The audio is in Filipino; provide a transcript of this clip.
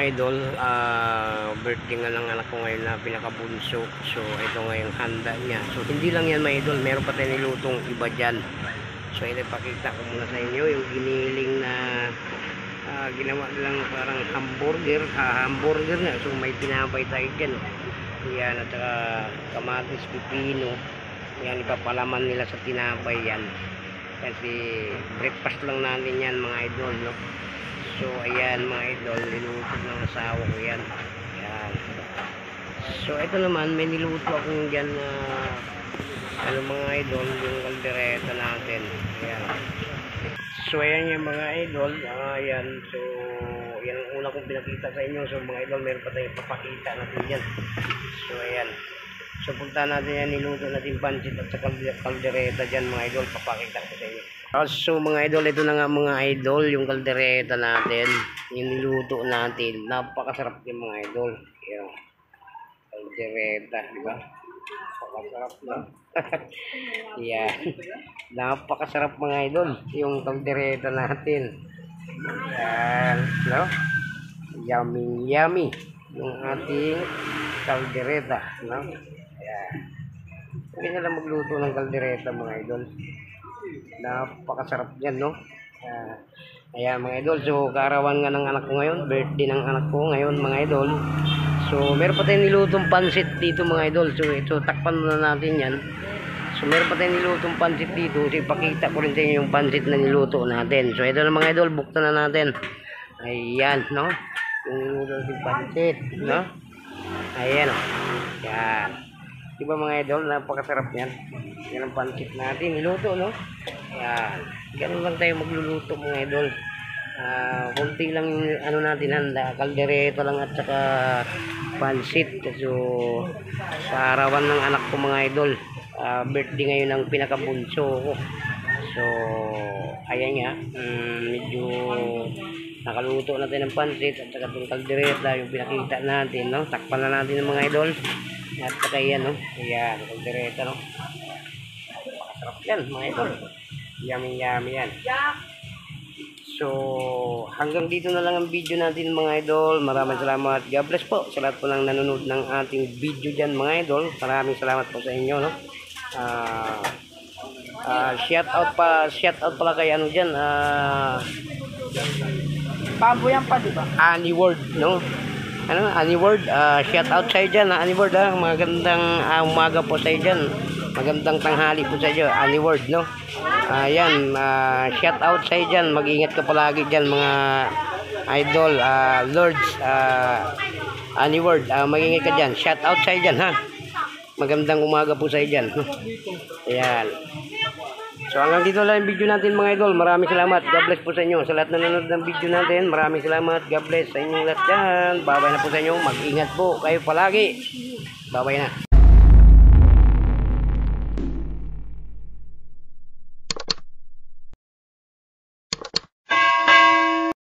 idol, birthday nga ng anak ko ngayon na pinakabunso. So ito nga yung handa niya. So hindi lang yan mga idol, meron pa tayo nilutong iba dyan. So ito ipakita ko muna sa inyo yung giniling na ginawa lang parang hamburger na. So may pinapay tayo dyan. Yan, at saka kamatis, pipino. Yan, ipapalaman nila sa tinapay yan. Kasi breakfast lang natin yan mga idol, no? So ayan mga idol, niluto ng asawa ko yan. Ayan. So ito naman, may niluto akong dyan na mga idol, yung kaldereta natin. Ayan. So ayan yung mga idol. Ayan. So yan ang una kong pinakita sa inyo. So mga idol, meron pa tayong papakita natin yan. So ayan. So punta natin yan, niluto natin pancit at sa kaldereta dyan mga idol, papakita ko sa inyo. So mga idol, ito na nga mga idol, yung kaldereta natin, yung niluto natin. Napakasarap yung mga idol. Yung kaldereta, di ba? Napakasarap na. Yan. Napakasarap mga idol, yung kaldereta natin. Yan. No? Yummy, yummy. Yung ating kaldereta. No? Yan. Hindi na lang magluto ng kaldereta mga idol. Napakasarap yan, no? Ayan mga idol, so kaarawan nga ng anak ko ngayon, birthday ng anak ko ngayon mga idol. So meron pa tayong nilutong pansit dito mga idol. So ito, takpan na natin yan. So meron pa tayong nilutong pansit dito. So ipakita ko rin sa inyo yung pansit na niluto natin. So ito na mga idol, buktan na natin. Ayan, no? Yung niluto yung pansit, no? Ayan, no? Yan. Diba mga idol, napakasarap yan. Yan ang pancit natin, niluto, no? Yan. Ganun lang tayo magluluto mga idol. Kunti lang yung ano natin handa, kaldereta lang at saka pancit. So sa arawan ng anak ko mga idol, birthday ngayon ng pinakabunso ko. So ayan nga, medyo nakaluto natin ng pancit at saka itong kaldereta yung pinakita natin, no? Takpan na natin ng mga idol. At saka yan, no? Ayan, kaldereta, no? Masarap yan, mga idol. Yummy, yummy yan. So, hanggang dito na lang ang video natin, mga idol. Maraming salamat. God bless po sa lahat po ng nanonood ng ating video dyan, mga idol. Maraming salamat po sa inyo, no? Shout out pala kay ano dyan. Baboyan pa, di ba? Any word, no? Ano, any word, shout out sa iyo dyan, any word, magandang umaga po sa iyo dyan, magandang tanghali po sa iyo, any word, no? Ayan, shout out sa iyo dyan, mag-ingat ka palagi dyan mga idol, lords, any word, mag-ingat ka dyan, shout out sa iyo dyan, ha? Magandang umaga po sa iyo dyan. Ayan. So hanggang dito lang yung video natin mga idol. Maraming salamat. God bless po sa inyo. Sa lahat na nanonood ng video natin, maraming salamat. God bless sa inyong lahat dyan. Babay na po sa inyo. Mag-ingat po kayo palagi. Babay na.